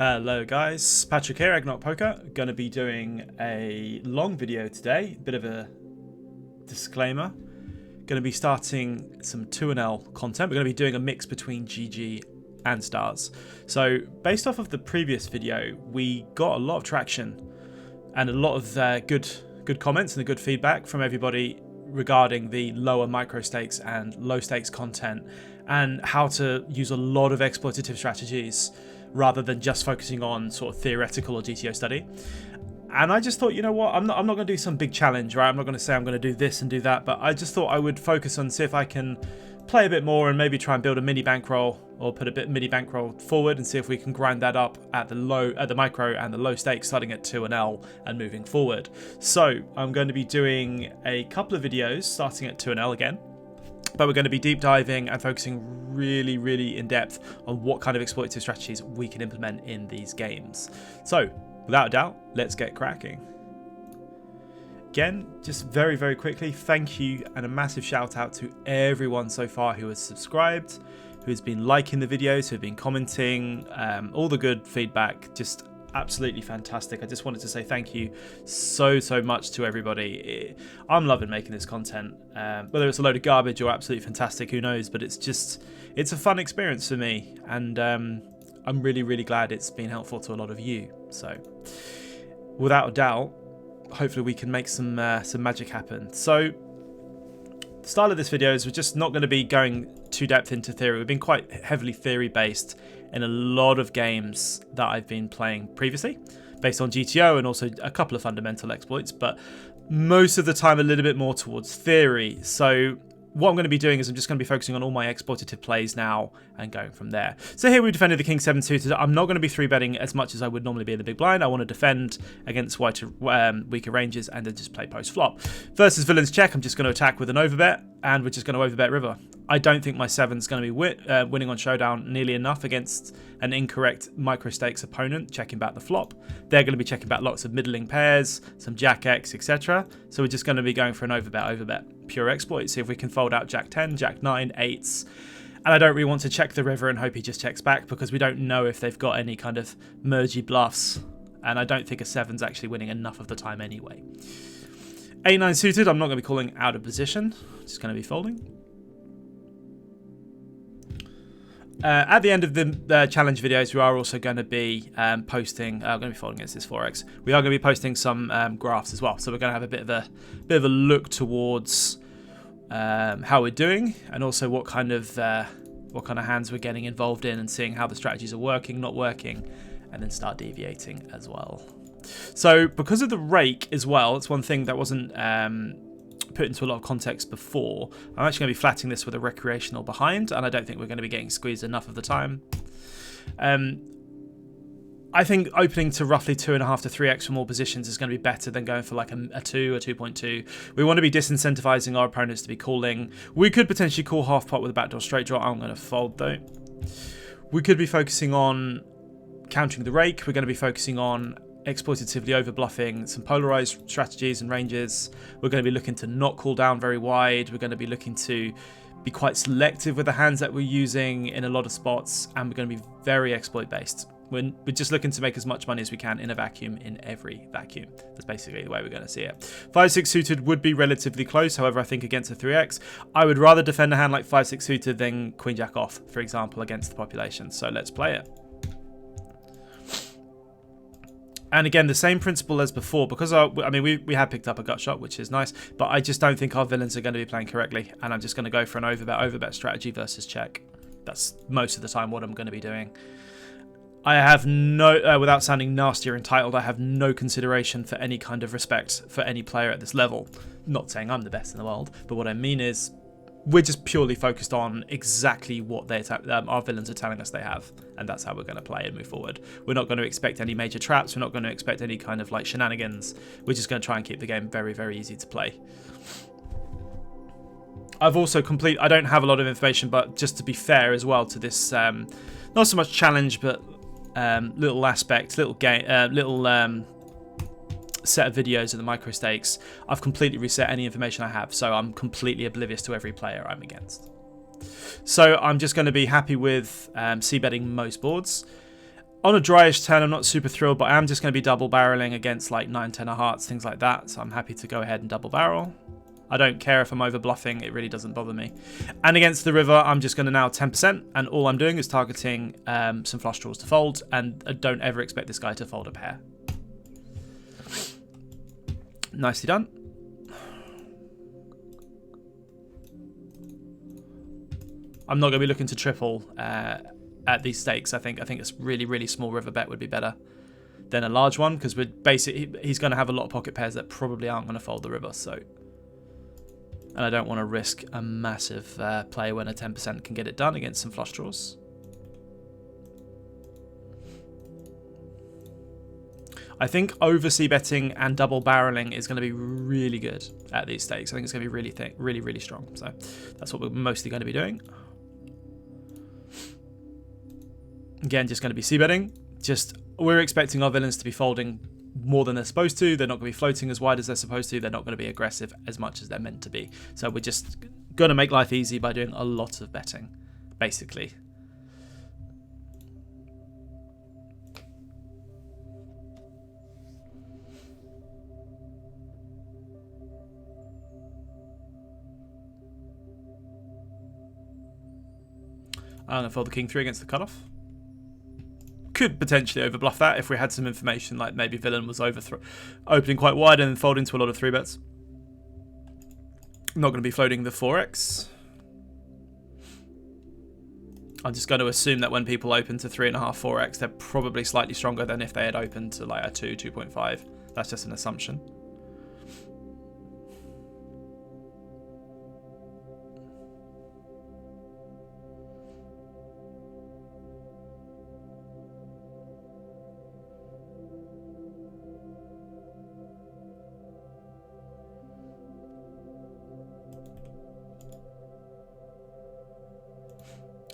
Hello guys, Patrick here, Exploitative Poker. Going to be doing a long video today, bit of a disclaimer. Going to be starting some 2&L content. We're going to be doing a mix between GG and stars. So based off of the previous video, we got a lot of traction and a lot of good comments and good feedback from everybody regarding the lower micro stakes and low stakes content and how to use a lot of exploitative strategies rather than just focusing on sort of theoretical or GTO study. And I just thought, you know what, I'm not going to do some big challenge, right? I'm not going to say I'm going to do this and do that, but I just thought I would focus on see if I can play a bit more and maybe try and build a mini bankroll or put a bit mini bankroll forward and see if we can grind that up at the micro and the low stakes, starting at 2&L and moving forward. So I'm going to be doing a couple of videos starting at 2&L again. But we're going to be deep diving and focusing really in depth on what kind of exploitative strategies we can implement in these games. So without a doubt, let's get cracking. Again, just very quickly, thank you and a massive shout out to everyone so far who has subscribed, who has been liking the videos, who have been commenting, all the good feedback, just absolutely fantastic. I just wanted to say thank you so much to everybody. I'm loving making this content, whether it's a load of garbage or absolutely fantastic, who knows, but it's a fun experience for me, and I'm really glad it's been helpful to a lot of you. So without a doubt, hopefully we can make some magic happen. So the style of this video is we're just not going to be going too depth into theory. We've been quite heavily theory based in a lot of games that I've been playing previously, based on GTO and also a couple of fundamental exploits, but most of the time a little bit more towards theory. So what I'm going to be doing is I'm just going to be focusing on all my exploitative plays now and going from there. So here we defended the king 7 suited. I'm not going to be 3-betting as much as I would normally be in the big blind. I want to defend against weaker ranges and then just play post flop. Versus villains check, I'm just going to attack with an overbet, and we're just going to overbet river. I don't think my 7's going to be winning on showdown nearly enough against an incorrect micro stakes opponent checking back the flop. They're going to be checking back lots of middling pairs, some jack X, etc. So we're just going to be going for an overbet, pure exploit. See if we can fold out jack 10, jack 9, 8s. And I don't really want to check the river and hope he just checks back, because we don't know if they've got any kind of mergy bluffs. And I don't think a 7's actually winning enough of the time anyway. A9 suited, I'm not going to be calling out of position. Just going to be folding. At the end of the challenge videos, we are also going to be posting. I'm going to be folding against this 4x. We are going to be posting some graphs as well. So we're going to have a bit of a look towards how we're doing, and also what kind of hands we're getting involved in, and seeing how the strategies are working, not working, and then start deviating as well. So because of the rake as well, it's one thing that wasn't put into a lot of context before. I'm actually going to be flatting this with a recreational behind, and I don't think we're going to be getting squeezed enough of the time. I think opening to roughly 2.5 to 3x for more positions is going to be better than going for like a 2 or 2.2. We want to be disincentivizing our opponents to be calling. We could potentially call half pot with a backdoor straight draw. I'm going to fold though. We could be focusing on countering the rake. We're going to be focusing on exploitatively over bluffing some polarized strategies and ranges. We're going to be looking to not call down very wide. We're going to be looking to be quite selective with the hands that we're using in a lot of spots, and we're going to be very exploit based. We're just looking to make as much money as we can in a vacuum, in every vacuum. That's basically the way we're going to see it. 5-6 suited would be relatively close. However, I think against a 3x, I would rather defend a hand like 5-6 suited than queen jack off, for example, against the population. So let's play it. And again, the same principle as before, because we have picked up a gut shot, which is nice, but I just don't think our villains are going to be playing correctly, and I'm just going to go for an overbet strategy versus check. That's most of the time what I'm going to be doing. I have no, without sounding nasty or entitled, I have no consideration for any kind of respect for any player at this level. Not saying I'm the best in the world, but what I mean is we're just purely focused on exactly what our villains are telling us they have, and that's how we're going to play and move forward. We're not going to expect any major traps. We're not going to expect any kind of like shenanigans. We're just going to try and keep the game very easy to play. I've also I don't have a lot of information, but just to be fair as well to this, not so much challenge, but little aspect, little game, set of videos of the micro stakes, I've completely reset any information I have, so I'm completely oblivious to every player I'm against. So I'm just going to be happy with c-betting most boards. On a dryish turn, I'm not super thrilled, but I am just going to be double barreling against like 9, 10 of hearts, things like that. So I'm happy to go ahead and double barrel. I don't care if I'm over bluffing. It really doesn't bother me. And against the river, I'm just going to now 10%. And all I'm doing is targeting some flush draws to fold. And I don't ever expect this guy to fold a pair. Nicely done. I'm not going to be looking to triple at these stakes. I think a really, really small river bet would be better than a large one, because we're basically he's going to have a lot of pocket pairs that probably aren't going to fold the river. So, and I don't want to risk a massive play when a 10% can get it done against some flush draws. I think oversea betting and double barreling is going to be really good at these stakes. I think it's going to be really strong. So that's what we're mostly going to be doing. Again, just going to be c-betting. We're expecting our villains to be folding more than they're supposed to. They're not going to be floating as wide as they're supposed to. They're not going to be aggressive as much as they're meant to be. So we're just going to make life easy by doing a lot of betting, basically. I'm going to fold the king 3 against the cutoff. Could potentially overbluff that if we had some information, like maybe villain was opening quite wide and then folding to a lot of 3-bets. I'm not going to be floating the 4x. I'm just going to assume that when people open to 3.5, 4x, they're probably slightly stronger than if they had opened to like a 2, 2.5. That's just an assumption.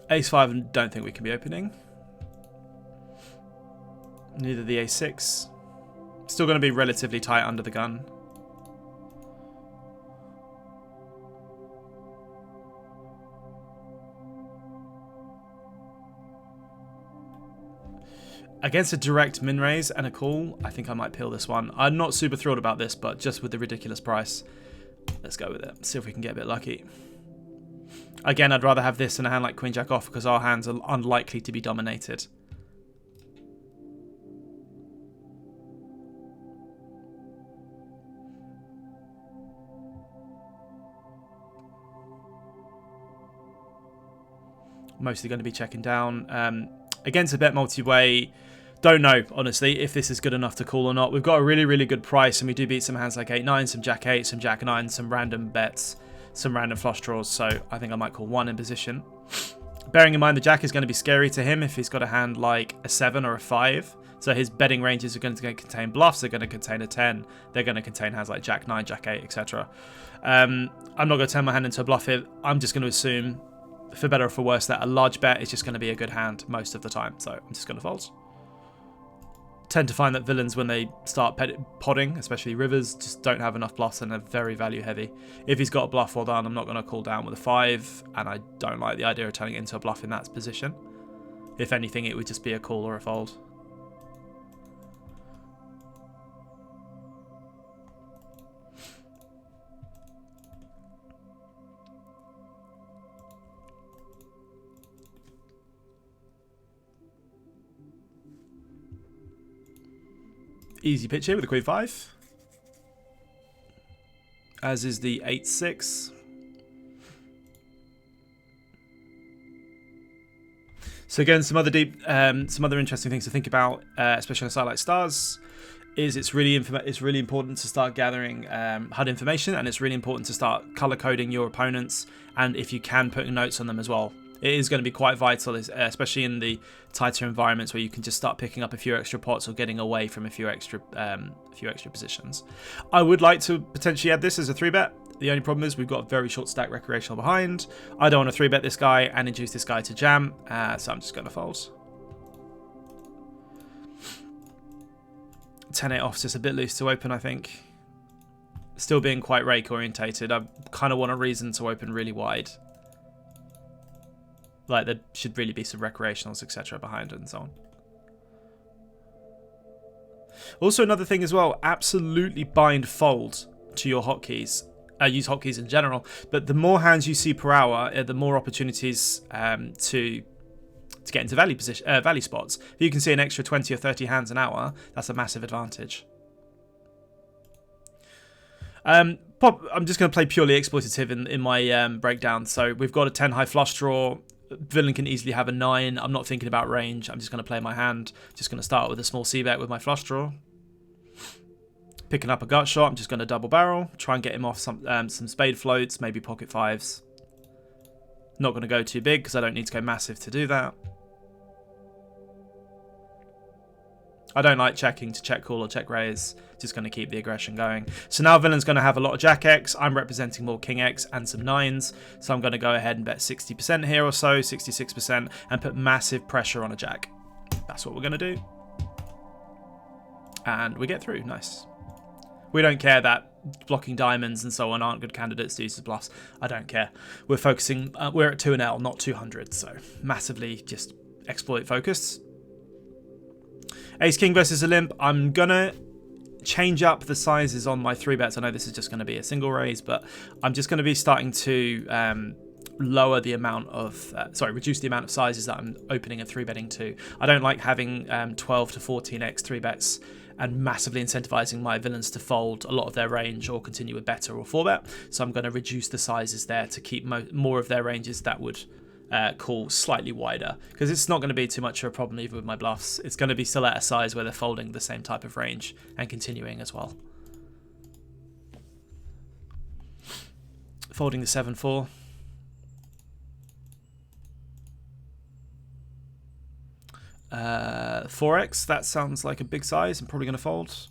Ace-5, I don't think we can be opening. Neither the ace-6. Still going to be relatively tight under the gun. Against a direct min raise and a call, I think I might peel this one. I'm not super thrilled about this, but just with the ridiculous price, let's go with it. See if we can get a bit lucky. Again, I'd rather have this than a hand like Queen Jack off, because our hands are unlikely to be dominated. Mostly going to be checking down. Against a bet multi-way, don't know, honestly, if this is good enough to call or not. We've got a really, really good price, and we do beat some hands like 8-9, some Jack-8, some Jack-9, some random bets, some random flush draws, so I think I might call 1 in position. Bearing in mind the Jack is going to be scary to him if he's got a hand like a 7 or a 5. So his betting ranges are going to contain bluffs, they're going to contain a 10, they're going to contain hands like Jack-9, Jack-8, etc. I'm not going to turn my hand into a bluff here. I'm just going to assume, for better or for worse, that a large bet is just going to be a good hand most of the time. So I'm just going to fold. Tend to find that villains, when they start podding, especially rivers, just don't have enough bluffs and are very value heavy. If he's got a bluff, well done. I'm not going to call down with a 5, and I don't like the idea of turning it into a bluff in that position. If anything, it would just be a call or a fold. Easy pitch here with the Queen 5. As is the 8-6. So again, some other interesting things to think about, especially on a site like Stars, is it's really important to start gathering HUD information, and it's really important to start color coding your opponents, and if you can, putting notes on them as well. It is going to be quite vital, especially in the tighter environments where you can just start picking up a few extra pots or getting away from a few extra positions. I would like to potentially add this as a 3-bet. The only problem is we've got a very short stack recreational behind. I don't want to 3-bet this guy and induce this guy to jam, so I'm just going to fold. 10-8 off's just a bit loose to open, I think. Still being quite rake orientated. I kind of want a reason to open really wide. Like, there should really be some recreationals, etc. behind it and so on. Also, another thing as well, absolutely bind fold to your hotkeys. Use hotkeys in general, but the more hands you see per hour, the more opportunities to get into value spots. If you can see an extra 20 or 30 hands an hour, that's a massive advantage. I'm just going to play purely exploitative in my breakdown. So we've got a 10 high flush draw. Villain can easily have a 9. I'm not thinking about range. I'm just going to play my hand. Just going to start with a small c-bet with my flush draw. Picking up a gut shot. I'm just going to double barrel. Try and get him off some spade floats, maybe pocket fives. Not going to go too big because I don't need to go massive to do that. I don't like checking to check call or check raise. Just going to keep the aggression going. So now villain's going to have a lot of jack X. I'm representing more king X and some 9s. So I'm going to go ahead and bet 60% here or so, 66%, and put massive pressure on a jack. That's what we're going to do. And we get through. Nice. We don't care that blocking diamonds and so on aren't good candidates to use as bluffs. I don't care. We're focusing, we're at 2L, not 200. So massively just exploit focused. Ace King versus a limp. I'm going to change up the sizes on my 3-bets. I know this is just going to be a single raise, but I'm just going to be starting to lower the amount of, reduce the amount of sizes that I'm opening and 3-betting to. I don't like having 12 to 14x 3-bets and massively incentivizing my villains to fold a lot of their range or continue with better or 4-bet. So I'm going to reduce the sizes there to keep more of their ranges that would call slightly wider, because it's not going to be too much of a problem either with my bluffs. It's going to be still at a size where they're folding the same type of range and continuing as well. Folding the 7-4. Uh, 4x, that sounds like a big size. I'm probably going to fold.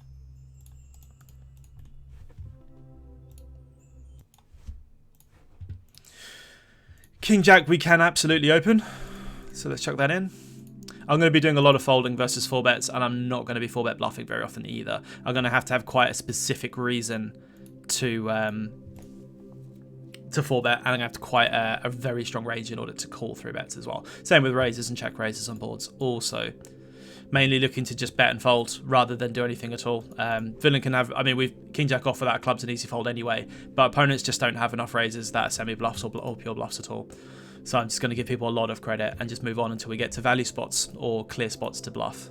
King Jack we can absolutely open, so let's chuck that in. I'm going to be doing a lot of folding versus 4-bets, and I'm not going to be 4-bet bluffing very often either. I'm going to have quite a specific reason to 4-bet, and I'm going to have quite a very strong range in order to call 3-bets as well. Same with raises and check raises on boards also. Mainly looking to just bet and fold rather than do anything at all. Villain can have, I mean, we've King Jack off without clubs an easy fold anyway, but opponents just don't have enough raises that are semi-bluffs or pure bluffs at all. So I'm just going to give people a lot of credit and just move on until we get to value spots or clear spots to bluff.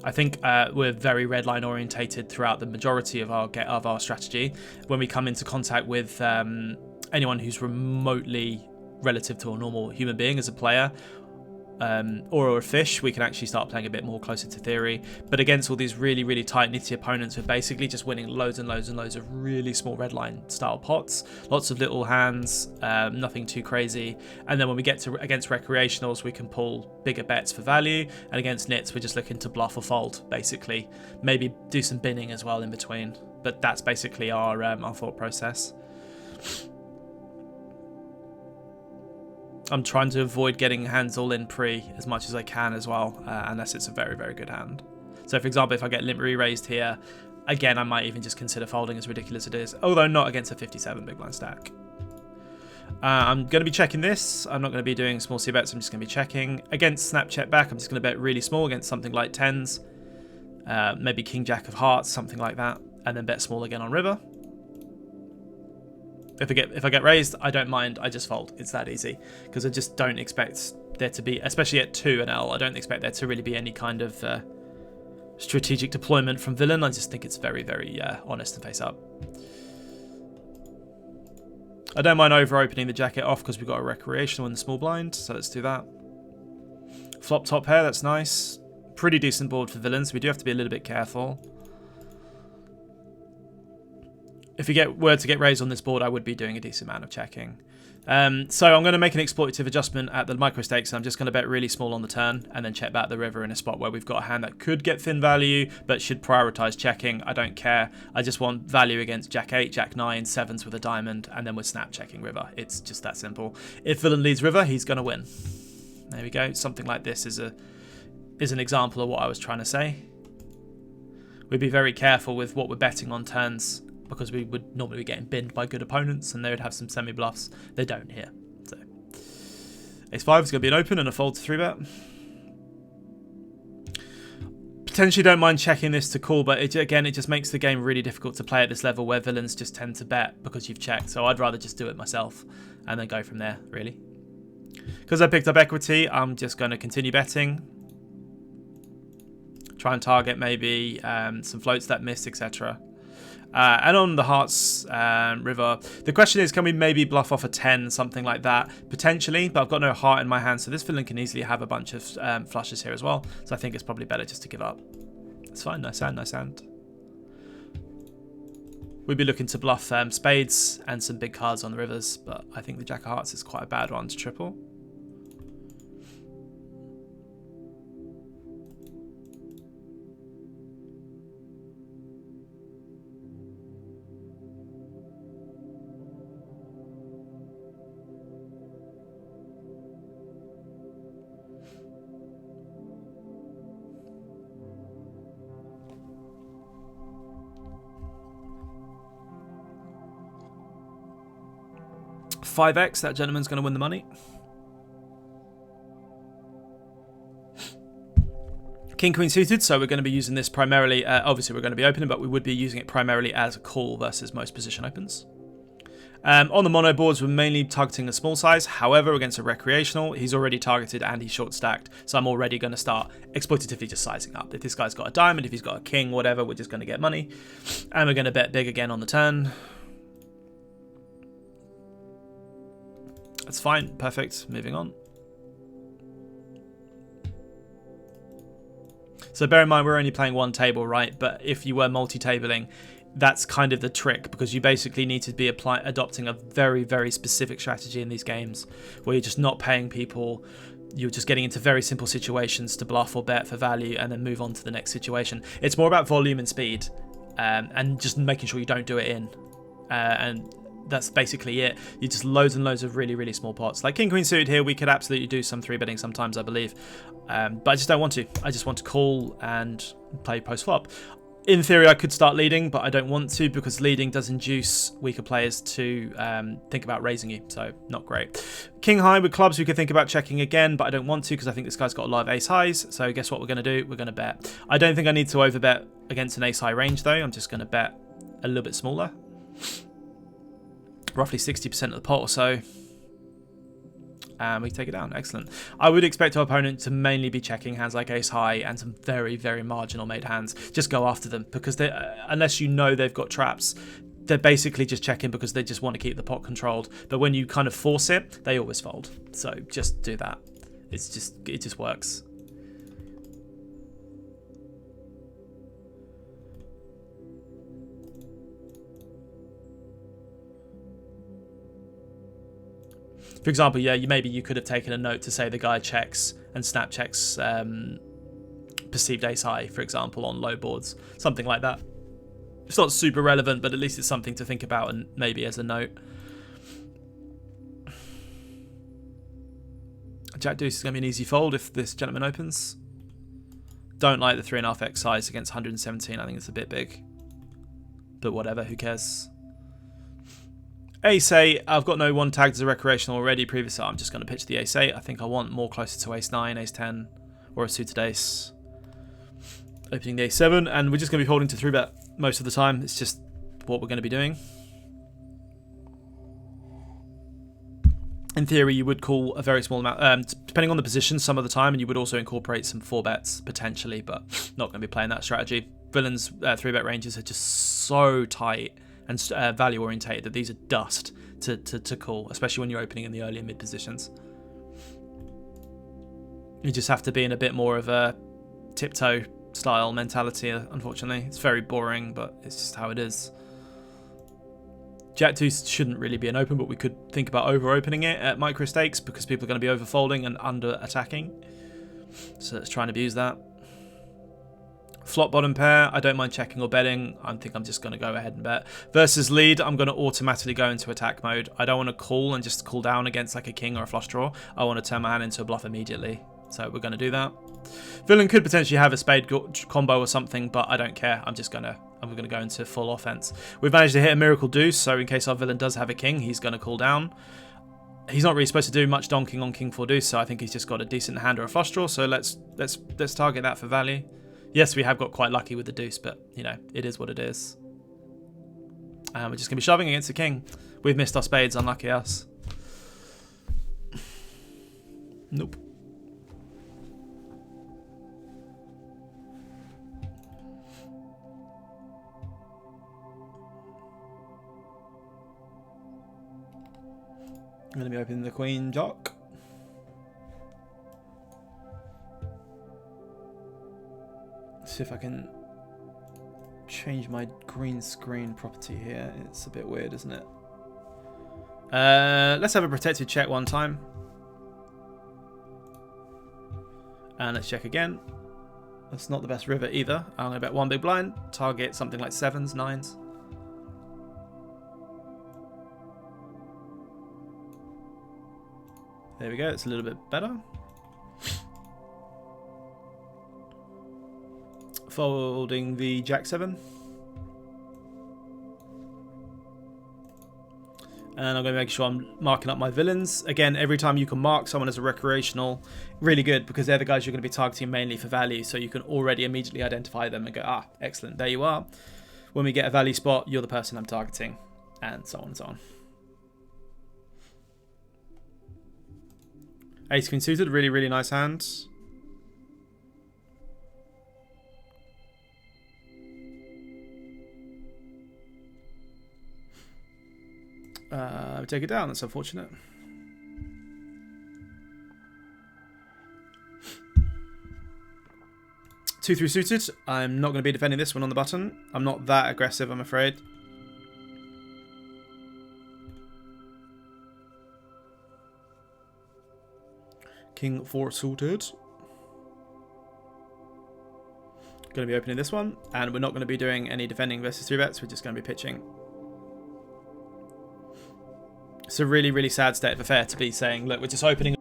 I think we're very redline orientated throughout the majority of our strategy. When we come into contact with anyone who's remotely relative to a normal human being as a player, or a fish, we can actually start playing a bit more closer to theory. But against all these really, really tight nitty opponents, we're basically just winning loads and loads and loads of really small redline style pots, lots of little hands, nothing too crazy. And then when we get to against recreationals, we can pull bigger bets for value, and against nits, we're just looking to bluff or fold, basically. Maybe do some binning as well in between, but that's basically our thought process. I'm trying to avoid getting hands all in pre as much as I can as well, unless it's a very, very good hand. So for example, if I get limp re-raised here, again, I might even just consider folding, as ridiculous it is, although not against a 57 big blind stack. I'm going to be checking this. I'm not going to be doing small c-bets, I'm just going to be checking. Against snap check back, I'm just going to bet really small against something like 10s, maybe King Jack of hearts, something like that, and then bet small again on river. If I get raised, I don't mind. I just fold. It's that easy, because I just don't expect there to be, especially at 2L, I don't expect there to really be any kind of strategic deployment from villain. I just think it's very, very honest and face up. I don't mind over opening the jacket off because we've got a recreational in the small blind, so let's do that. Flop top pair, that's nice. Pretty decent board for villains. We do have to be a little bit careful. If you were to get raised on this board, I would be doing a decent amount of checking. So I'm going to make an exploitative adjustment at the micro stakes. I'm just going to bet really small on the turn and then check back the river in a spot where we've got a hand that could get thin value but should prioritize checking. I don't care. I just want value against Jack 8, Jack 9, 7s with a diamond, and then we're snap checking river. It's just that simple. If villain leads river, he's going to win. There we go. Something like this is an example of what I was trying to say. We'd be very careful with what we're betting on turns, because we would normally be getting binned by good opponents and they would have some semi-bluffs. They don't here. So Ace 5 is going to be an open and a fold to 3-bet. potentially don't mind checking this to call, but again, it just makes the game really difficult to play at this level where villains just tend to bet because you've checked. So I'd rather just do it myself and then go from there, really. Because I picked up equity, I'm just going to continue betting. Try and target maybe some floats that missed, etc. And on the Hearts River, the question is, can we maybe bluff off a 10, something like that? Potentially, but I've got no heart in my hand, so this villain can easily have a bunch of flushes here as well. So I think it's probably better just to give up. It's fine, nice hand, nice hand. We'd be looking to bluff spades and some big cards on the rivers, but I think the Jack of Hearts is quite a bad one to triple. $5x, that gentleman's going to win the money. King Queen suited, so we're going to be using this primarily, obviously we're going to be opening, but we would be using it primarily as a call versus most position opens. On the mono boards, we're mainly targeting a small size. However, against a recreational, he's already targeted and he's short stacked, so I'm already going to start exploitatively just sizing up. If this guy's got a diamond, if he's got a king, whatever, we're just going to get money. And we're going to bet big again on the turn. That's fine, perfect, moving on. So bear in mind, we're only playing one table, right? But if you were multi-tabling, that's kind of the trick, because you basically need to be adopting a very, very specific strategy in these games, where you're just not paying people, you're just getting into very simple situations to bluff or bet for value, and then move on to the next situation. It's more about volume and speed, and just making sure you don't do it in. And that's basically it. You just loads and loads of really, really small pots. Like King Queen suited here, we could absolutely do some 3-betting sometimes, I believe. But I just don't want to. I just want to call and play post-flop. In theory, I could start leading, but I don't want to, because leading does induce weaker players to think about raising you, so not great. King high with clubs, we could think about checking again, but I don't want to, because I think this guy's got a lot of ace highs, so guess what we're going to do? We're going to bet. I don't think I need to overbet against an ace high range, though. I'm just going to bet a little bit smaller. Roughly 60% of the pot or so. And we take it down. Excellent. I would expect our opponent to mainly be checking hands like ace high and some very, very marginal made hands. Just go after them, because they, unless you know they've got traps, they're basically just checking because they just want to keep the pot controlled. But when you kind of force it, they always fold. So just do that. It just works. For example, yeah, maybe you could have taken a note to say the guy checks and snap checks perceived ace high, for example, on low boards. Something like that. It's not super relevant, but at least it's something to think about, and maybe as a note. Jack deuce is going to be an easy fold if this gentleman opens. Don't like the 3.5x size against 117. I think it's a bit big. But whatever, who cares? Ace 8, I've got no one tagged as a recreational already previously. I'm just going to pitch the ace 8. I think I want more closer to ace 9, ace 10, or a suited ace. Opening the ace 7, and we're just going to be holding to 3-bet most of the time. It's just what we're going to be doing. In theory, you would call a very small amount, depending on the position some of the time, and you would also incorporate some 4-bets potentially, but not going to be playing that strategy. Villains' 3-bet ranges are just so tight and value orientated that these are dust to call, especially when you're opening in the early and mid positions. You just have to be in a bit more of a tiptoe style mentality, unfortunately. It's very boring, but it's just how it is. Jack 2 shouldn't really be an open, but we could think about over-opening it at micro stakes because people are going to be over-folding and under-attacking. So let's try and abuse that. Flop bottom pair, I don't mind checking or betting. I think I'm just going to go ahead and bet. Versus lead, I'm going to automatically go into attack mode. I don't want to call and just call down against like a king or a flush draw. I want to turn my hand into a bluff immediately. So we're going to do that. Villain could potentially have a spade combo or something, but I don't care. I'm going to go into full offense. We've managed to hit a miracle deuce, so in case our villain does have a king, he's going to call down. He's not really supposed to do much donking on king 4 deuce, so I think he's just got a decent hand or a flush draw. So let's target that for value. Yes, we have got quite lucky with the deuce, but, you know, it is what it is. And we're just going to be shoving against the king. We've missed our spades, unlucky us. Nope. I'm going to be opening the queen jack. See if I can change my green screen property here. It's a bit weird, isn't it? Let's have a protected check one time. And let's check again. That's not the best river either. I'm going to bet one big blind. Target something like 7s, 9s. There we go. It's a little bit better. Folding the Jack-7. And I'm going to make sure I'm marking up my villains. Again, every time you can mark someone as a recreational, really good, because they're the guys you're going to be targeting mainly for value, so you can already immediately identify them and go, ah, excellent, there you are. When we get a value spot, you're the person I'm targeting, and so on and so on. Ace Queen suited, really, really nice hand. Take it down, that's unfortunate. Two through suited. I'm not going to be defending this one on the button. I'm not that aggressive, I'm afraid. King 4 suited. Going to be opening this one, and we're not going to be doing any defending versus 3-bets. We're just going to be pitching. It's a really, really sad state of affair to be saying, look, we're just opening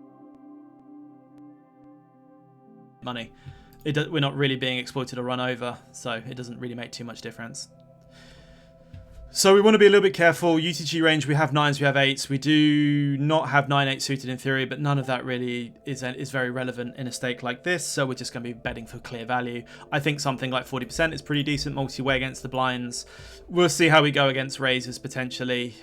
money. We're not really being exploited or run over, so it doesn't really make too much difference. So we want to be a little bit careful. UTG range, we have 9s, we have 8s. We do not have 9-8 suited in theory, but none of that really is very relevant in a stake like this, so we're just going to be betting for clear value. I think something like 40% is pretty decent multi-way against the blinds. We'll see how we go against raises potentially.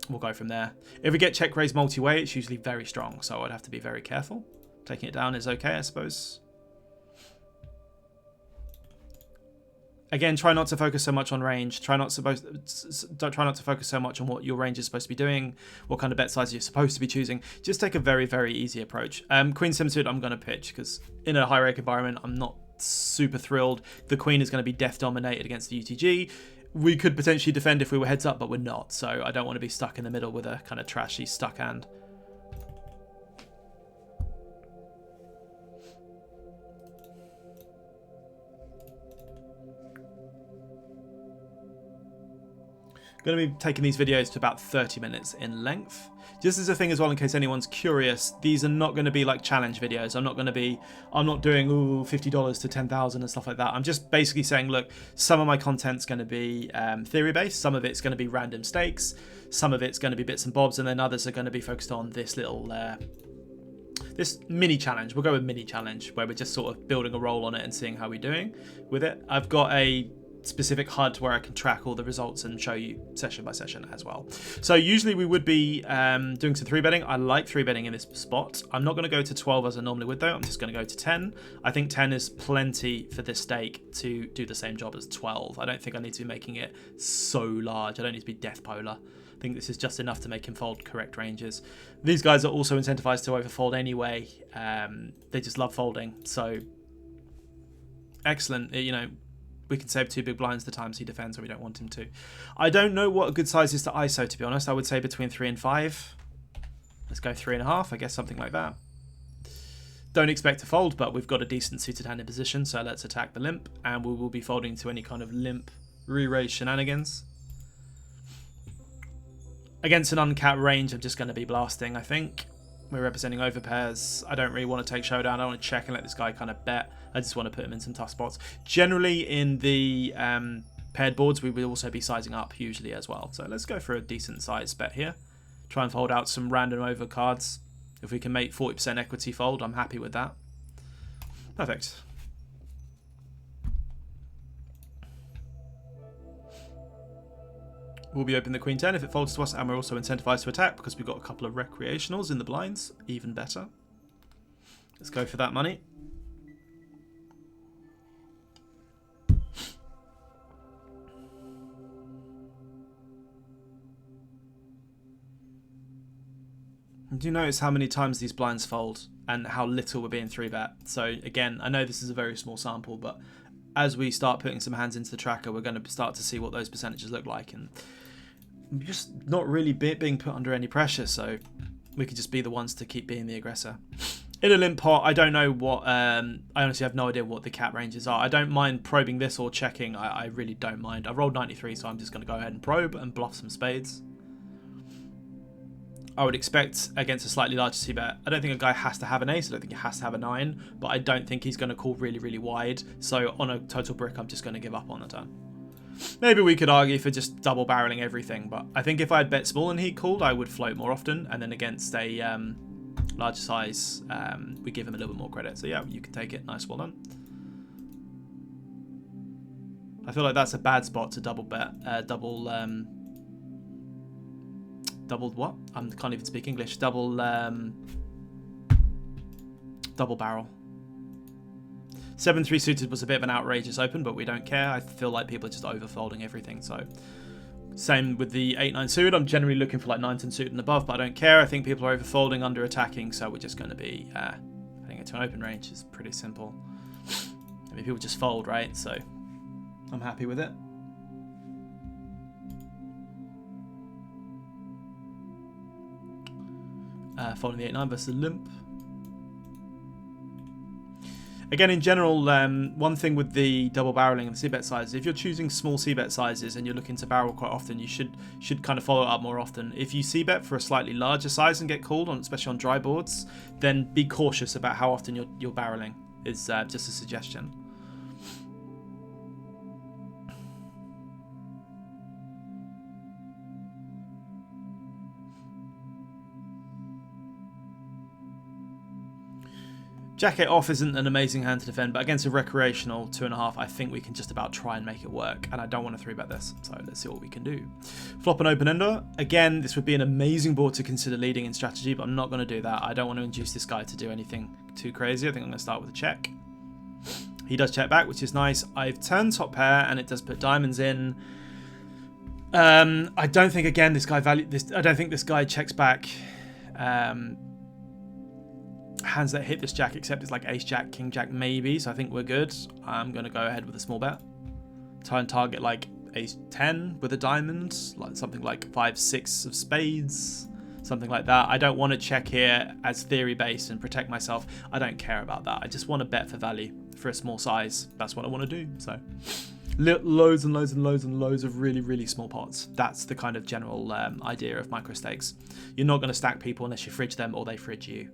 We'll go from there. If we get check raise multi-way, it's usually very strong, so I'd have to be very careful. Taking it down is okay, I suppose. Again, try not to focus so much on range. Try not to focus so much on what your range is supposed to be doing, what kind of bet size you're supposed to be choosing. Just take a very, very easy approach. Queen 7 suited, I'm going to pitch, because in a high rake environment, I'm not super thrilled. The queen is going to be death dominated against the UTG. We could potentially defend if we were heads up, but we're not. So I don't want to be stuck in the middle with a kind of trashy stuck hand. Going to be taking these videos to about 30 minutes in length. Just as a thing as well, in case anyone's curious, these are not going to be like challenge videos. I'm not doing $50 to 10,000 and stuff like that. I'm just basically saying, look, some of my content's going to be theory based, some of it's going to be random stakes, some of it's going to be bits and bobs, and then others are going to be focused on this little this mini challenge. We'll go with mini challenge, where we're just sort of building a roll on it and seeing how we're doing with it. I've got a specific HUD where I can track all the results and show you session by session as well. So usually we would be doing some 3-betting. I like 3-betting in this spot. I'm not going to go to 12 as I normally would though. I'm just going to go to 10. I think 10 is plenty for this stake to do the same job as 12. I don't think I need to be making it so large. I don't need to be death polar. I think this is just enough to make him fold correct ranges. These guys are also incentivized to overfold anyway. They just love folding. So excellent, you know. We can save 2 big blinds the times he defends when we don't want him to. I don't know what a good size is to ISO, to be honest. I would say between 3 and 5. Let's go 3.5, I guess, something like that. Don't expect to fold, but we've got a decent suited hand in position, so let's attack the limp, and we will be folding to any kind of limp re-raise shenanigans. Against an uncapped range, I'm just going to be blasting, I think. We're representing overpairs. I don't really want to take showdown. I don't want to check and let this guy kind of bet. I just want to put him in some tough spots. Generally, in the paired boards, we will also be sizing up usually as well. So let's go for a decent size bet here. Try and fold out some random over cards. If we can make 40% equity fold, I'm happy with that. Perfect. We'll be opening the queen 10 if it folds to us, and we're also incentivized to attack because we've got a couple of recreationals in the blinds. Even better. Let's go for that money. Do you notice how many times these blinds fold and how little we're being 3-bet? So again, I know this is a very small sample, but as we start putting some hands into the tracker, we're going to start to see what those percentages look like, and we're just not really being put under any pressure, so we could just be the ones to keep being the aggressor. In a limp pot, I don't know what, I honestly have no idea what the cap ranges are. I don't mind probing this or checking, I really don't mind. I rolled 93, so I'm just going to go ahead and probe and bluff some spades. I would expect against a slightly larger c-bet. I don't think a guy has to have an ace. I don't think he has to have a 9. But I don't think he's going to call really, really wide. So on a total brick, I'm just going to give up on the turn. Maybe we could argue for just double barreling everything. But I think if I had bet small and he called, I would float more often. And then against a larger size, we give him a little bit more credit. So yeah, you can take it. Nice, well done. I feel like that's a bad spot to double bet. Double what? I can't even speak English. Double barrel. 7-3 suited was a bit of an outrageous open, but we don't care. I feel like people are just overfolding everything. So same with the 8-9 suited. I'm generally looking for like 9-10 suited and above, but I don't care. I think people are overfolding, under attacking, so we're just going to be putting it to an open range. Is pretty simple. I mean, people just fold, right? So I'm happy with it. Following the 8-9 versus the limp. Again, in general, one thing with the double barreling and the c-bet sizes, if you're choosing small c-bet sizes and you're looking to barrel quite often, you should kind of follow it up more often. If you c-bet for a slightly larger size and get called, especially on dry boards, then be cautious about how often you're barreling. Is just a suggestion. Jack 8 off isn't an amazing hand to defend, but against a recreational 2.5, I think we can just about try and make it work. And I don't want to 3-bet this, so let's see what we can do. Flop an open ender. Again, this would be an amazing board to consider leading in strategy, but I'm not going to do that. I don't want to induce this guy to do anything too crazy. I think I'm going to start with a check. He does check back, which is nice. I've turned top pair, and it does put diamonds in. I don't think, again, this guy I don't think this guy checks back. Hands that hit this jack, except it's like ace jack, king jack maybe, so I think we're good. I'm going to go ahead with a small bet. Try and target like ace 10 with a diamond, like something like 5-6 of spades, something like that. I don't want to check here as theory based and protect myself. I don't care about that. I just want to bet for value for a small size. That's what I want to do. So loads and loads and loads and loads of really, really small pots. That's the kind of general idea of micro stakes. You're not going to stack people unless you fridge them or they fridge you.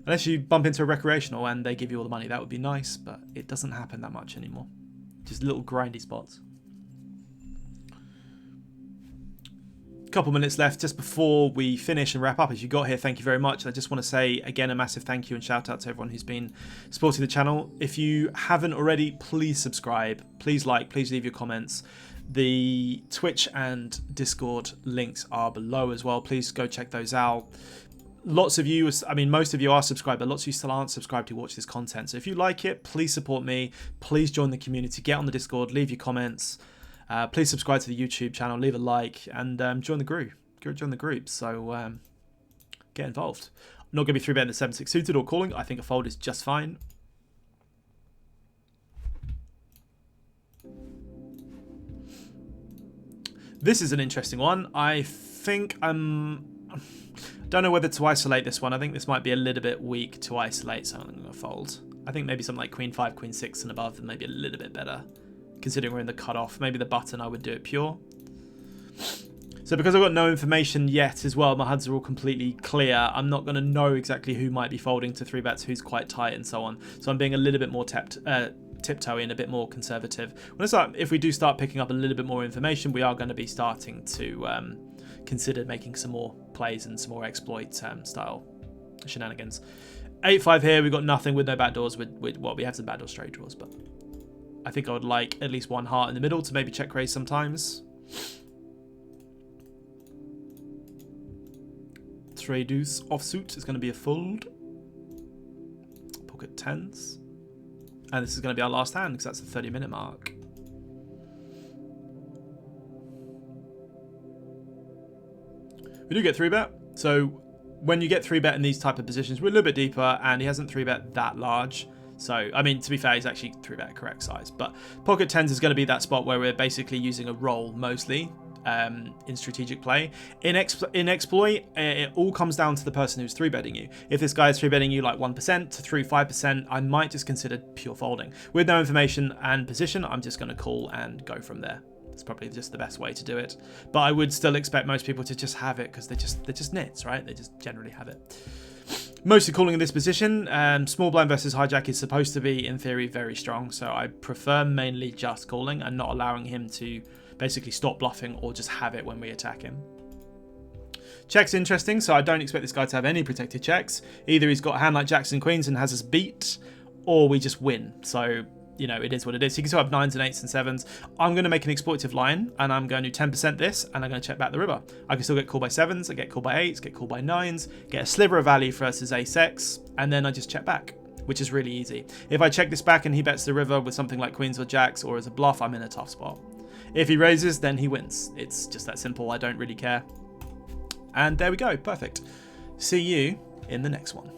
Unless you bump into a recreational and they give you all the money, that would be nice, but it doesn't happen that much anymore. Just little grindy spots. Couple minutes left just before we finish and wrap up. As you got here, thank you very much. I just want to say again a massive thank you and shout out to everyone who's been supporting the channel. If you haven't already, please subscribe, please like, please leave your comments. The Twitch and Discord links are below as well. Please go check those out. Lots of you, I mean, most of you are subscribed, but lots of you still aren't subscribed to watch this content. So if you like it, please support me. Please join the community. Get on the Discord. Leave your comments. Please subscribe to the YouTube channel. Leave a like and join the group. Join the group. So get involved. I'm not going to be 3-betting the 7-6 suited or calling. I think a fold is just fine. This is an interesting one. I think don't know whether to isolate this one. I think this might be a little bit weak to isolate, so I'm going to fold. I think maybe something like queen 5, queen 6 and above, and maybe a little bit better, considering we're in the cutoff. Maybe the button, I would do it pure. So because I've got no information yet as well, my HUDs are all completely clear. I'm not going to know exactly who might be folding to 3-bets, who's quite tight, and so on. So I'm being a little bit more tiptoeing, a bit more conservative. If we do start picking up a little bit more information, we are going to be starting to consider making some more plays and some more exploit style shenanigans. 8-5 here, we've got nothing with no backdoors. Well, we have some backdoor straight draws, but I think I would like at least one heart in the middle to maybe check raise sometimes. 3 deuce offsuit is going to be a fold. Pocket tens. And this is going to be our last hand because that's the 30-minute mark. We do get 3-bet. So when you get 3-bet in these type of positions, we're a little bit deeper, and he hasn't 3-bet that large. So, I mean, to be fair, he's actually 3-bet correct size. But pocket tens is going to be that spot where we're basically using a roll mostly in strategic play. In exploit, it all comes down to the person who's 3-betting you. If this guy is 3-betting you like 1% to 3-5%, I might just consider pure folding. With no information and position, I'm just going to call and go from there. It's probably just the best way to do it. But I would still expect most people to just have it because they're just nits, right? They just generally have it. Mostly calling in this position. Small blind versus hijack is supposed to be, in theory, very strong. So I prefer mainly just calling and not allowing him to basically stop bluffing or just have it when we attack him. Check's interesting, so I don't expect this guy to have any protected checks. Either he's got a hand like jacks and queens and has us beat, or we just win. So, you know, it is what it is. He can still have 9s and 8s and 7s. I'm going to make an exploitative line, and I'm going to 10% this, and I'm going to check back the river. I can still get called by 7s, I get called by 8s, get called by 9s, get a sliver of value versus ace-x, and then I just check back, which is really easy. If I check this back and he bets the river with something like queens or jacks, or as a bluff, I'm in a tough spot. If he raises, then he wins. It's just that simple. I don't really care. And there we go. Perfect. See you in the next one.